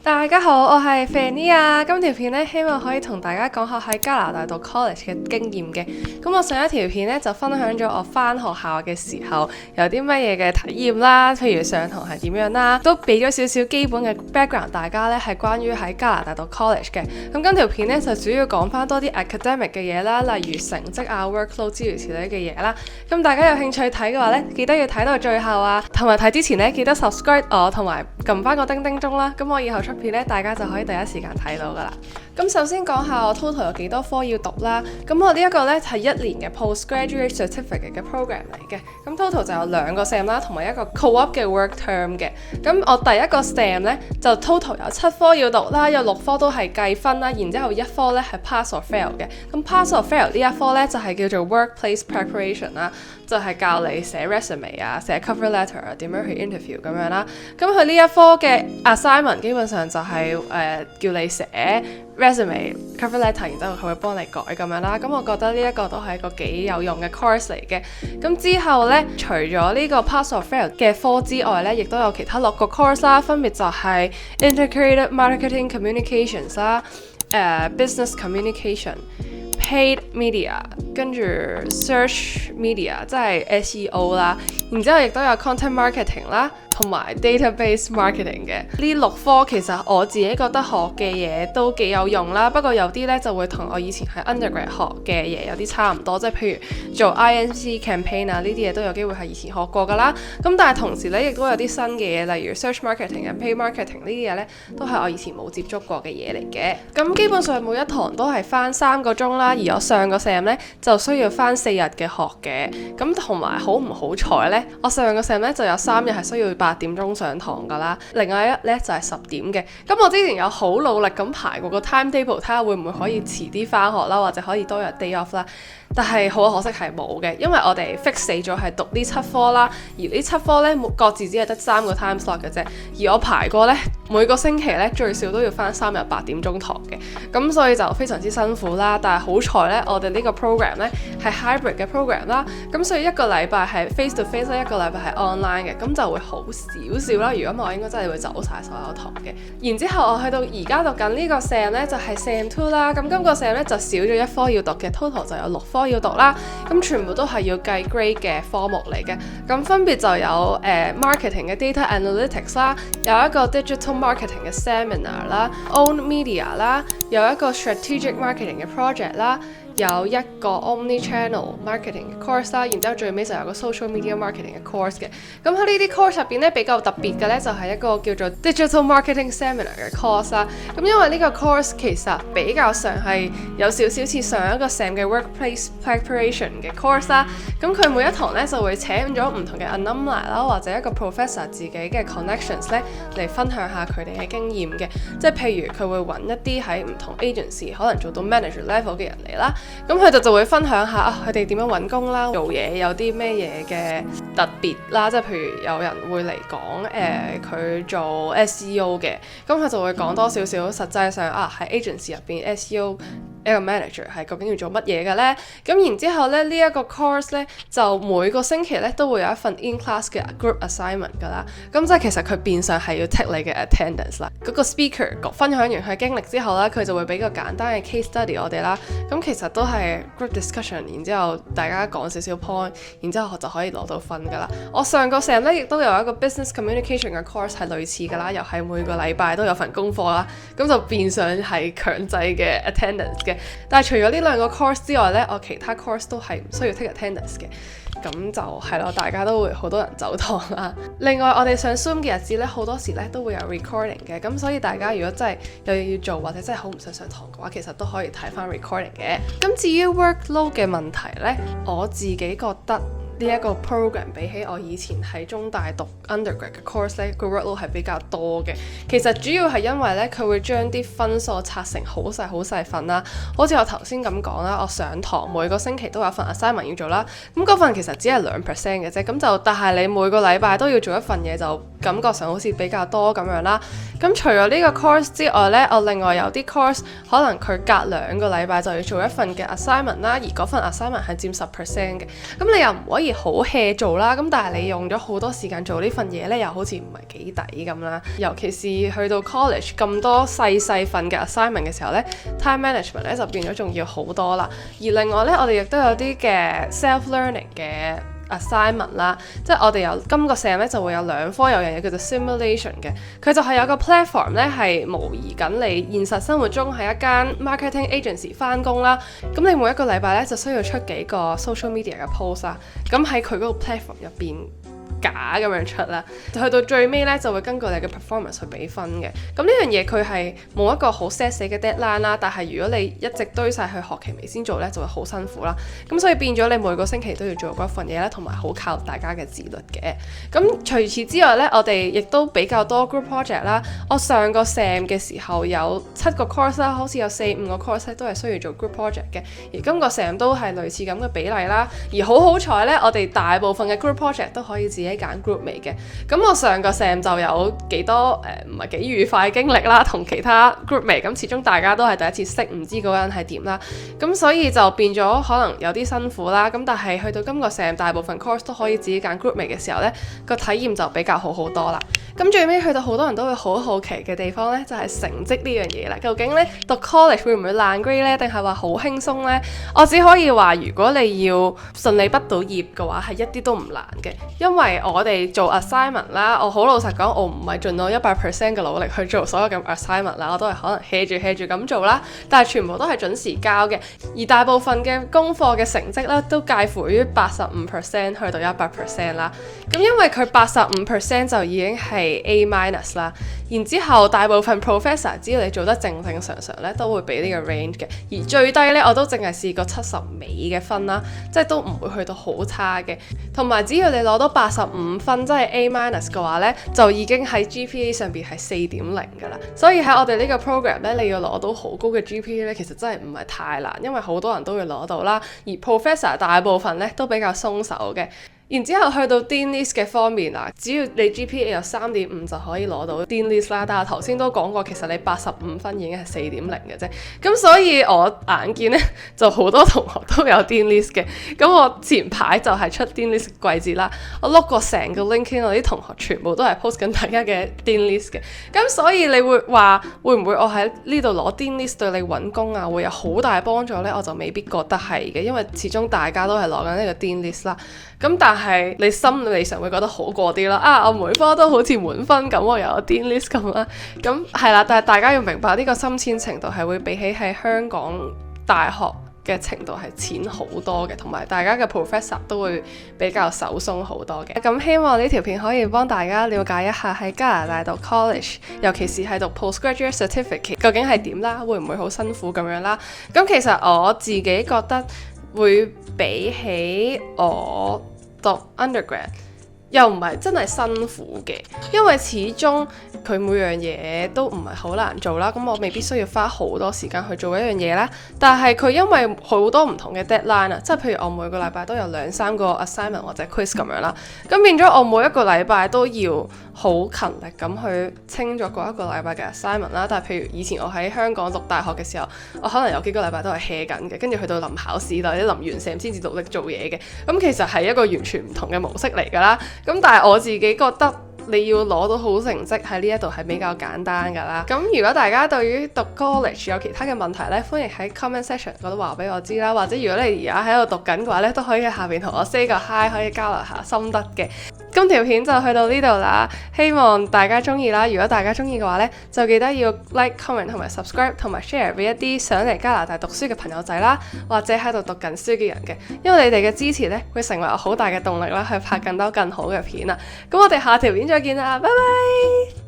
大家好，我係 Fanny 啊。今條片咧，希望可以同大家講下喺加拿大讀 college 嘅經驗嘅。咁我上一條片咧就分享咗我返學校嘅時候有啲乜嘢嘅體驗啦，譬如上堂係點樣啦，都俾咗少少基本嘅 background 大家咧係關於喺加拿大讀 college 嘅。咁今條片咧就主要講返多啲 academic 嘅嘢啦，例如成績啊、workload 之類此類嘅嘢啦。咁大家有興趣睇嘅話咧，記得要睇到最後啊，同埋睇之前咧記得 subscribe 我，同埋撳返個叮叮鐘啦。咁我以後出片咧，大家就可以第一時間睇到噶啦。咁首先講下我 total 有幾多科要讀啦。咁我呢一個咧係一年嘅 postgraduate certificate 嘅 program 嚟嘅。咁 total 就有2個 sem 啦，同埋一個 co-op 嘅 work term 嘅。咁我第一個 sem 咧就 total 有7科要讀啦，有6科都係計分啦，然之後1科咧係 pass or fail 嘅。咁 pass or fail 呢一科咧就係叫做 workplace preparation 啦，就係教你寫 resume 啊、寫 cover letter 啊、點樣去 interview 咁樣啦。咁佢呢一科嘅 assignment 基本上就係叫你寫 resume、cover letter， 然之後佢會幫你改咁樣啦。咁我覺得呢一個都係一個幾有用嘅 course 嚟嘅。咁之後呢，除咗呢個 pass or fail 嘅科之外呢，亦都有其他6個 course 啦，分別就係 integrated marketing communications 啦、business communication、paid media， 跟住 search media 即係 SEO 啦，然之後亦都有 content marketing 啦，同埋 database marketing 嘅。呢6科其實我自己覺得學嘅嘢都幾有用啦，不過有啲呢就會同我以前喺 undergrad 學嘅嘢有啲差唔多，即係譬如做 INC campaign 啊，呢啲嘢都有機會係以前學過噶啦。咁但係同時呢，亦都有啲新嘅嘢，例如 search marketing 啊、paid marketing 呢啲嘢呢，都係我以前冇接觸過嘅嘢嚟嘅。咁基本上每一堂都係返3個鐘啦，而我上個 sem 呢就需要返4日嘅學嘅。咁同埋好唔好彩呢，我上個 sem 呢就有3日係需要8點鐘上堂噶啦，另外一日呢就係10點嘅。咁我之前有好努力咁排過個 timetable，睇下會唔會可以遲啲返學啦，或者可以多日 day off 啦。但係好可惜係冇嘅，因為我哋 fix 死咗係讀呢7科啦，而呢7科呢各自只係得3個 time slot 嘅啫。而我排過呢，每個星期呢最少都要返3日8點鐘堂嘅，咁所以就非常之辛苦啦。但係好彩呢，我哋呢個 program 呢係 hybrid 嘅 program 啦，咁所以一個禮拜係 face to face 啦，一個禮拜係 online 嘅，咁就會好少少啦。如果唔係我應該真係會走晒所有堂嘅。然之後我去到而家讀緊呢個 sem 呢，就係 sem 2啦，咁今個 sem 呢就少咗1科要讀嘅， total 就有6科要讀啦，咁全部都係要計 grade 嘅科目嚟嘅。咁分別就有marketing 嘅 data analytics 啦，有一個 digital marketing 嘅 seminar 啦，own media 啦，有一個 strategic marketing 嘅 project 啦，有一個 omni-channel marketing 嘅 course 啦，然之後最尾就有個 social media marketing 嘅 course 嘅。咁喺呢啲 course 入邊咧比較特別嘅咧就係一個叫做 digital marketing seminar 嘅 course 啦。咁因為呢個 course 其實比較上係有少少似上一個 sem 嘅 workplace preparation 嘅 course 啦。咁佢每一堂咧就會請咗唔同嘅 alumni 啦，或者一個 professor 自己嘅 connections 咧嚟分享下佢哋嘅經驗嘅。即係譬如佢會揾一啲喺唔同 agency 可能做到 manager level 嘅人嚟啦。咁佢哋就會分享下佢哋點樣揾工啦，做嘢有啲咩嘢嘅特別啦，即係譬如有人會嚟講佢做 SEO 嘅，咁佢就會講多少少實際上喺 agency 入邊 SEO 一個 manager 係究竟要做乜嘢嘅呢？咁然之後咧呢一個 course 咧就每個星期咧都會有一份 in class 嘅 group assignment 噶啦，咁即係其實佢變相係要 take 你嘅 attendance 啦。嗰個 speaker 分享完佢經歷之後咧，佢就會俾個簡單嘅 case study 我哋啦。咁其實都係 group discussion， 然之後大家講少少 point， 然之後就可以攞到分噶啦。我上個 sem 咧亦都有一個 business communication 嘅 course 係類似噶啦，又係每個禮拜都有份功課啦，咁就變相係強制嘅 attendance 嘅。但係除咗呢2個 course 之外呢，我其他 course 都係唔需要 take attendance 嘅，咁就係咯，大家都會好多人走堂啦。另外我哋上 Zoom 嘅日子呢，好多時呢都會有 recording 嘅，咁所以大家如果真係有嘢要做或者真係好唔想上堂嘅話，其實都可以睇翻 recording 嘅。咁至於 workload 嘅問題呢，我自己覺得呢一個 program 比起我以前喺中大讀 undergrad 嘅 course 咧，個 workload 係比較多嘅。其實主要係因為咧，佢會將啲分數拆成好細份啦。好似我頭先咁講啦，我上堂每個星期都有份 assignment 要做啦。咁嗰份其實只係2% 嘅啫。咁就但係你每個禮拜都要做一份嘢，就感覺上好似比較多咁樣啦。咁除咗呢個 course 之外咧，我另外有啲 course 可能佢隔2個禮拜就要做一份嘅 assignment 啦，而嗰份 assignment 係佔10% 嘅。咁你又唔可以以好 hea 做啦，咁但係你用咗好多時間做呢份嘢呢，又好似唔係幾抵咁啦。尤其是去到 college 咁多細份嘅 assignment 嘅時候呢， time management 呢就變咗仲要好多啦。而另外呢，我哋亦都有啲嘅 self-learning 嘅assignment 啦，即係我哋有今個 sem 咧就會有2科，有樣嘢叫做 simulation 嘅，佢就係有個 platform 咧係模擬緊你現實生活中喺一間 marketing agency 翻工啦，咁你每一個禮拜咧就需要出幾個 social media 嘅 post 啦，咁喺佢嗰個 platform 入邊假咁樣出啦，去到最尾咧就會根據你嘅 performance 去俾分嘅。咁呢樣嘢佢係冇一個好 set 死嘅 deadline 啦，但係如果你一直堆晒去學期尾先做咧，就會好辛苦啦。咁所以變咗你每個星期都要做嗰份嘢咧，同埋好靠大家嘅自律嘅。咁除此之外咧，我哋亦都比較多 group project 啦。我上個 sem 嘅時候有7個 course 啦，好似有4-5個 course 都係需要做 group project 嘅，而今個 sem 都係類似咁嘅比例啦。而好彩咧，我哋大部分嘅 group project 都可以自己揀 group 嚟嘅。咁我上個 sem 就有幾多唔係幾愉快嘅經歷啦，同其他 group 嚟，咁始終大家都係第一次識，唔知嗰個人係點啦，咁所以就變咗可能有啲辛苦啦。咁但係去到今個 sem 大部分 course 都可以自己揀 group 嚟嘅時候呢，個體驗就比較好好多啦。咁最尾去到好多人都會好好奇嘅地方呢，就係成績呢樣嘢啦。究竟呢讀 college 會唔會爛 grade 呢？定係話好輕鬆呢？我只可以話，如果你要順利畢到業嘅話，係一啲都唔難嘅，因為我哋做 assignment 啦，我好老實講，我唔係盡到100% 嘅努力去做所有嘅 assignment 啦，我都係可能 hea 住咁做啦，但係全部都係準時交嘅，而大部分嘅功課嘅成績咧都介乎於85% 去到100% 啦。咁因為佢85% 就已經係A- 啦，然之後大部分 professor 只要你做得正常咧，都會俾呢個 range 嘅，而最低咧我都淨係試過70尾嘅分啦，即係都唔會去到好差嘅。同埋只要你攞到85分，即係 A- 嘅話咧，就已經喺 GPA 上邊係4.0噶啦。所以喺我哋呢個 program 咧，你要攞到好高嘅 GPA 咧，其實真係唔係太難，因為好多人都會攞到啦，而 professor 大部分咧都比較鬆手嘅。然之後去到 Dean List 嘅方面啊，只要你 GPA 有3.5就可以攞到 Dean List 啦。但係頭先都講過，其實你85分已經係4.0嘅啫。咁所以我眼見呢，就好多同學都有 Dean List 嘅。咁我前排就係出 Dean List 季節啦，我碌過成個 LinkedIn，我啲同學全部都係 post 緊大家嘅 Dean List 嘅。咁所以你會話會唔會我喺呢度攞 Dean List 對你揾工啊會有好大幫助呢？我就未必覺得係嘅，因為始終大家都係攞緊呢個 Dean List 啦。咁但係你心理上會覺得好過啲啦，我每科都好似滿分咁，我又有 Dean List 咁啦，咁係啦，但係大家要明白呢個深淺程度係會比起喺香港大學嘅程度係淺好多嘅，同埋大家嘅 professor 都會比較手鬆好多嘅。咁希望呢條片可以幫大家了解一下喺加拿大讀 college， 尤其是係讀 postgraduate certificate 究竟係點啦，會唔會好辛苦咁樣啦。咁其實我自己覺得會比起我讀 undergrad 又唔係真係辛苦嘅，因為始終佢每樣嘢都唔係好難做啦，咁我未必需要花好多時間去做一樣嘢啦。但係佢因為好多唔同嘅 deadline 啊，即係譬如我每個禮拜都有2-3個 assignment 或者 quiz 咁樣啦，咁變咗我每一個禮拜都要好勤力咁去清咗嗰一個禮拜嘅 assignment 啦。但係譬如以前我喺香港讀大學嘅時候，我可能有幾個禮拜都係 hea 緊嘅，跟住去到臨考試或者臨完 sem 先至努力做嘢嘅，咁其實係一個完全唔同嘅模式嚟㗎啦。咁但係我自己覺得你要攞到好成績喺呢一度係比較簡單㗎啦。咁如果大家對於讀 college 有其他嘅問題呢，歡迎喺 comment section 嗰度話俾我知啦。或者如果你而家喺度讀緊嘅話呢，都可以喺下邊同我 say 個 hi， 可以交流下心得嘅。今條片就去到呢度啦，希望大家中意啦。如果大家中意嘅話呢，就記得要 like、comment 同埋 subscribe 同埋 share 俾一啲想嚟加拿大讀書嘅朋友仔啦，或者喺度讀緊書嘅人嘅。因為你哋嘅支持呢，會成為我好大嘅動力啦，去拍更多更好嘅片啦。咁我哋下條片再見啦，拜拜。